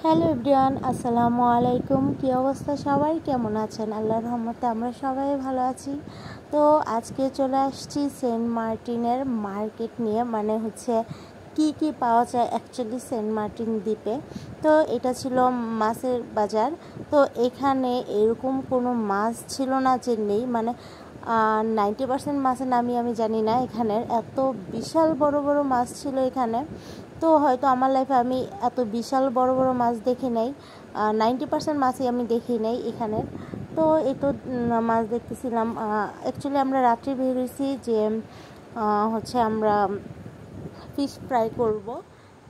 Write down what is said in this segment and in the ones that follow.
Hello everyone, আসসালামু আলাইকুম। কী অবস্থা, সবাই কেমন আছেন? আল্লাহর রহমতে আমরা সবাই ভালো আছি। তো আজকে চলে আসছি সেন্ট মার্টিনের মার্কেট নিয়ে, মানে হচ্ছে কি পাওয়া যায় অ্যাকচুয়ালি সেন্ট মার্টিন দ্বীপে। তো এটা ছিল মাছের বাজার। তো এখানে এরকম কোনো মাছ ছিল না যে নেই, মানে 90% মাছের নামই আমি জানি না। এখানের এত বিশাল বড় বড় মাছ ছিল এখানে। তো হয়তো আমার লাইফে আমি এত বিশাল বড় বড় মাছ দেখি নাই, 90% মাছই আমি দেখি নাই এখানের। তো একটু মাছ দেখতেছিলাম। অ্যাকচুয়ালি আমরা রাত্রে বের হয়েছি যে হচ্ছে আমরা ফিশ ফ্রাই করব।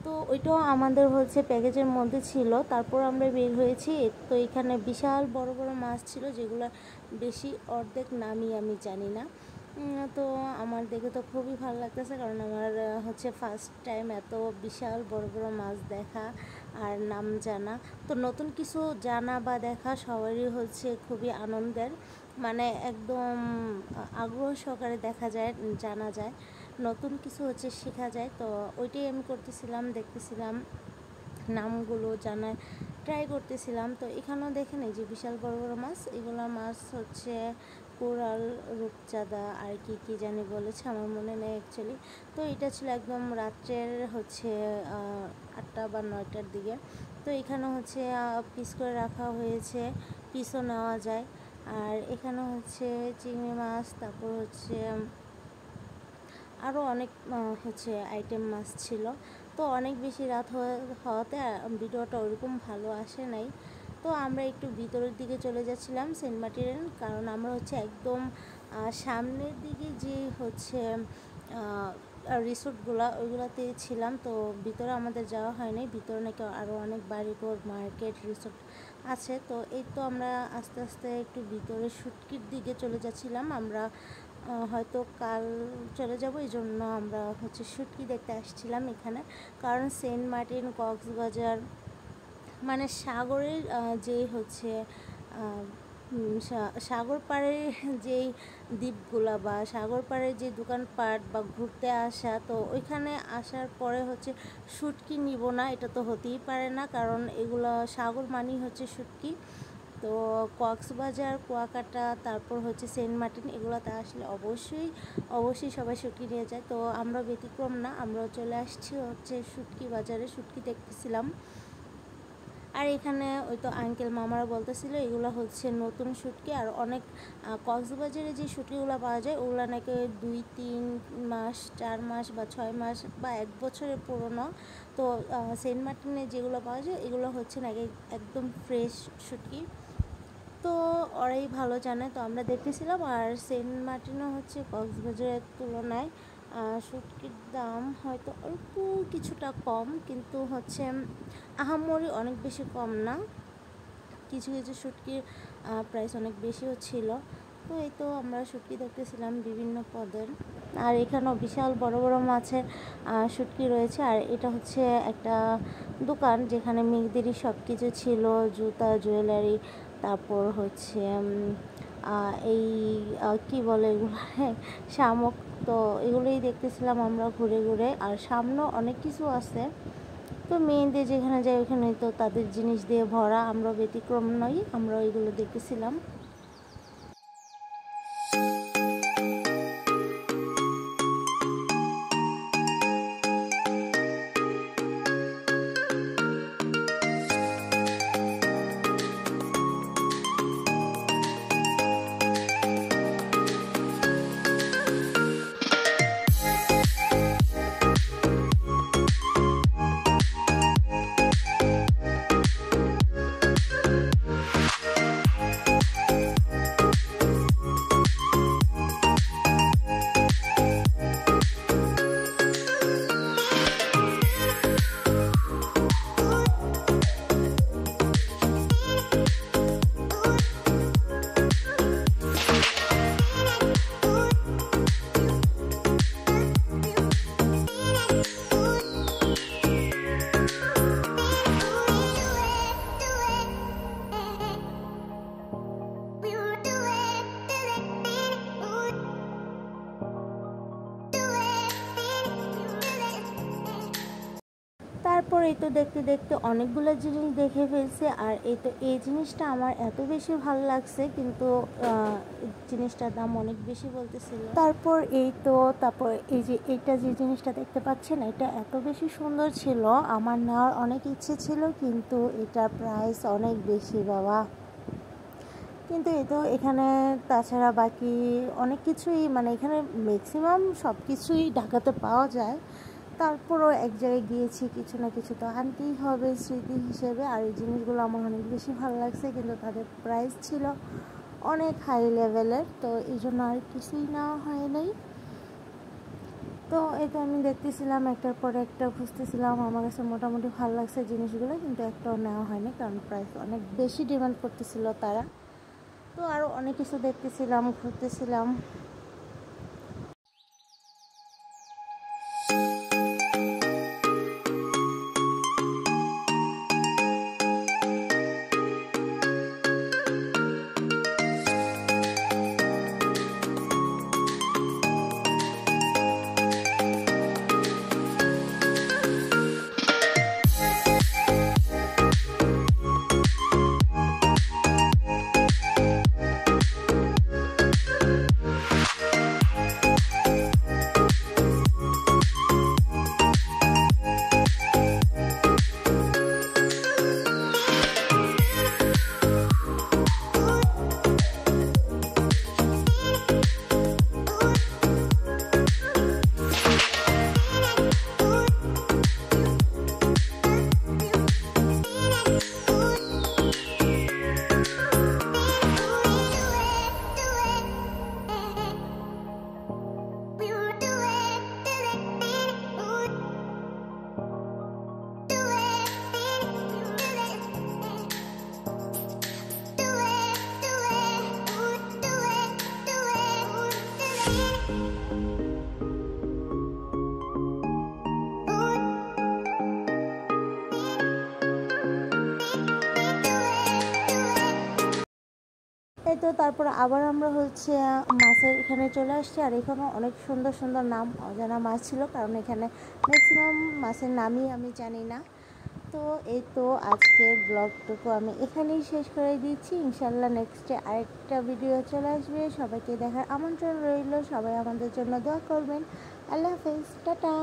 তো ওইটাও আমাদের হচ্ছে প্যাকেজের মধ্যে ছিল। তারপর আমরা বের হয়েছি। তো এখানে বিশাল বড় বড় মাছ ছিল, যেগুলো বেশি অর্ধেক নামই আমি জানি না। তো আমার দেখে তো খুবই ভালো লাগতেছে, কারণ আমার হচ্ছে ফার্স্ট টাইম এত বিশাল বড় বড় মাছ দেখা আর নাম জানা। তো নতুন কিছু জানা বা দেখা সবারই হচ্ছে খুবই আনন্দের, মানে একদম আগ্রহ সহকারে দেখা যায়, জানা যায়, নতুন কিছু হচ্ছে শেখা যায়। তো ওইটাই আমি করতেছিলাম, দেখতেছিলাম, নামগুলো জানার ট্রাই করতেছিলাম। তো এখানেও দেখেন এই যে বিশাল বড় বড় মাছ, এগুলো মাছ হচ্ছে কোরাল, রূপচাঁদা আর কি জানি বলেছে, আমার মনে নেই অ্যাকচুয়ালি। তো এটা ছিল একদম রাত্রের হচ্ছে 8টা বা 9টার দিকে। তো এখানে হচ্ছে পিস করে রাখা হয়েছে, পিসও নেওয়া যায়। আর এখানে হচ্ছে চিংড়ি মাছ, তারপর হচ্ছে আরও অনেক হচ্ছে আইটেম মাছ ছিল। তো অনেক বেশি রাত হওয়াতে ভিডিওটা ওরকম ভালো আসে নাই। তো আমরা একটু ভিতরের দিকে চলে যাচ্ছিলাম সেন্ট মার্টিনের, কারণ আমরা হচ্ছে একদম সামনের দিকে যে হচ্ছে রিসোর্টগুলো ওইগুলোতে ছিলাম। তো ভিতরে আমাদের যাওয়া হয়নি, ভিতরে নাকি আরও অনেক বাড়িঘর, মার্কেট, রিসোর্ট আছে। তো এই তো আমরা আস্তে আস্তে একটু ভিতরে শুটকির দিকে চলে যাচ্ছিলাম। আমরা হয়তো কাল চলে যাব, এই জন্য আমরা হচ্ছে শুটকি দেখতে আসছিলাম এখানে। কারণ সেন্ট মার্টিন, কক্সবাজার মানে সাগরের যে হচ্ছে সাগর পাড়ের যেই দ্বীপগুলা বা সাগর পাড়ের যে দোকানপাট বা ঘুরতে আসা, তো ওইখানে আসার পরে হচ্ছে শুটকি নিব না, এটা তো হতেই পারে না, কারণ এগুলো সাগর মানেই হচ্ছে শুটকি। তো কক্সবাজার, কুয়াকাটা, তারপর হচ্ছে সেন্ট মার্টিন, এগুলোতে আসলে অবশ্যই সবাই শুটকি নিয়ে যায়। তো আমরা ব্যতিক্রম না, আমরা চলে আসছি হচ্ছে শুটকি বাজারে, শুটকি দেখতেছিলাম। আর এখানে ওই তো আঙ্কেল মামারা বলতেছিল এগুলো হচ্ছে নতুন শুটকি। আর অনেক কক্সবাজারে যে শুটকিগুলো পাওয়া যায় ওগুলো নাকি 2-3 মাস, 4 মাস বা 6 মাস বা 1 বছরের পুরনো। তো সেন্ট মার্টিনে যেগুলো পাওয়া যায় এগুলো হচ্ছে নাকি একদম ফ্রেশ শুটকি। তো ওরাই ভালো জানে। তো আমরা দেখতেছিলাম। আর সেন্ট মার্টিনও হচ্ছে কক্সবাজারের তুলনায় শুটকির দাম হয়তো অল্প কিছুটা কম, কিন্তু হচ্ছে আহামরি অনেক বেশি কম না। কিছু শুটকির প্রাইস অনেক বেশিও ছিল। তো এই তো আমরা শুটকি দেখতেছিলাম বিভিন্ন পদের। আর এখানেও বিশাল বড় বড় মাছের শুটকি রয়েছে। আর এটা হচ্ছে একটা দোকান যেখানে মেয়েদেরই সব কিছু ছিল, জুতা, জুয়েলারি, তারপর হচ্ছে এই কি বলে এগুলো শামুক। তো এগুলোই দেখতেছিলাম আমরা ঘুরে ঘুরে। আর সামনেও অনেক কিছু আছে। তো মেয়েদের যেখানে যায় ওখানে তো তাদের জিনিস দিয়ে ভরা, আমরা ব্যতিক্রম নই, আমরা ওইগুলো দেখতেছিলাম। এই তো দেখতে দেখতে অনেকগুলো জিনিস দেখে ফেলছি। আর এই জিনিসটা আমার এত বেশি ভালো লাগছে, কিন্তু জিনিসটার দাম অনেক বেশি বলতেছিল। তারপর এই যে এইটা যে জিনিসটা দেখতে পাচ্ছেন, এটা এত বেশি সুন্দর ছিল, আমার নেওয়ার অনেক ইচ্ছে ছিল, কিন্তু এটার প্রাইস অনেক বেশি বাবা। কিন্তু এই তো এখানে তাছাড়া বাকি অনেক কিছুই, মানে এখানে ম্যাক্সিমাম সব কিছুই ঢাকাতে পাওয়া যায়। তারপরও এক জায়গায় গিয়েছি, কিছু না কিছু তো আনতেই হবে স্মৃতি হিসেবে। আর এই জিনিসগুলো আমার অনেক বেশি ভালো লাগছে, কিন্তু তাদের প্রাইস ছিল অনেক হাই লেভেলের, তো এই জন্য আর কিছুই নেওয়া হয় নাই। তো এটা আমি দেখতেছিলাম, একটার পর একটা খুঁজতেছিলাম, আমার কাছে মোটামুটি ভালো লাগছে জিনিসগুলো, কিন্তু একটাও নেওয়া হয়নি, কারণ প্রাইস অনেক বেশি ডিমান্ড করতেছিল তারা। তো আরও অনেক কিছু দেখতেছিলাম, ঘুরতেছিলাম। এই তো তারপর আবার আমরা মাছের এখানে চলে আসছি। আর এখানেও অনেক সুন্দর সুন্দর নাম অজানা মাছ ছিল, কারণ এখানে ম্যাক্সিমাম মাছের নামই আমি জানি না। তো এই তো আজকের ব্লগটুকু আমি এখানেই শেষ করে দিচ্ছি। ইনশাল্লাহ নেক্সটে আরেকটা ভিডিও চলে আসবে, সবাইকে দেখার আমন্ত্রণ রইল। সবাই আমাদের জন্য দোয়া করবেন। আল্লাহ হাফেজ, টাটা।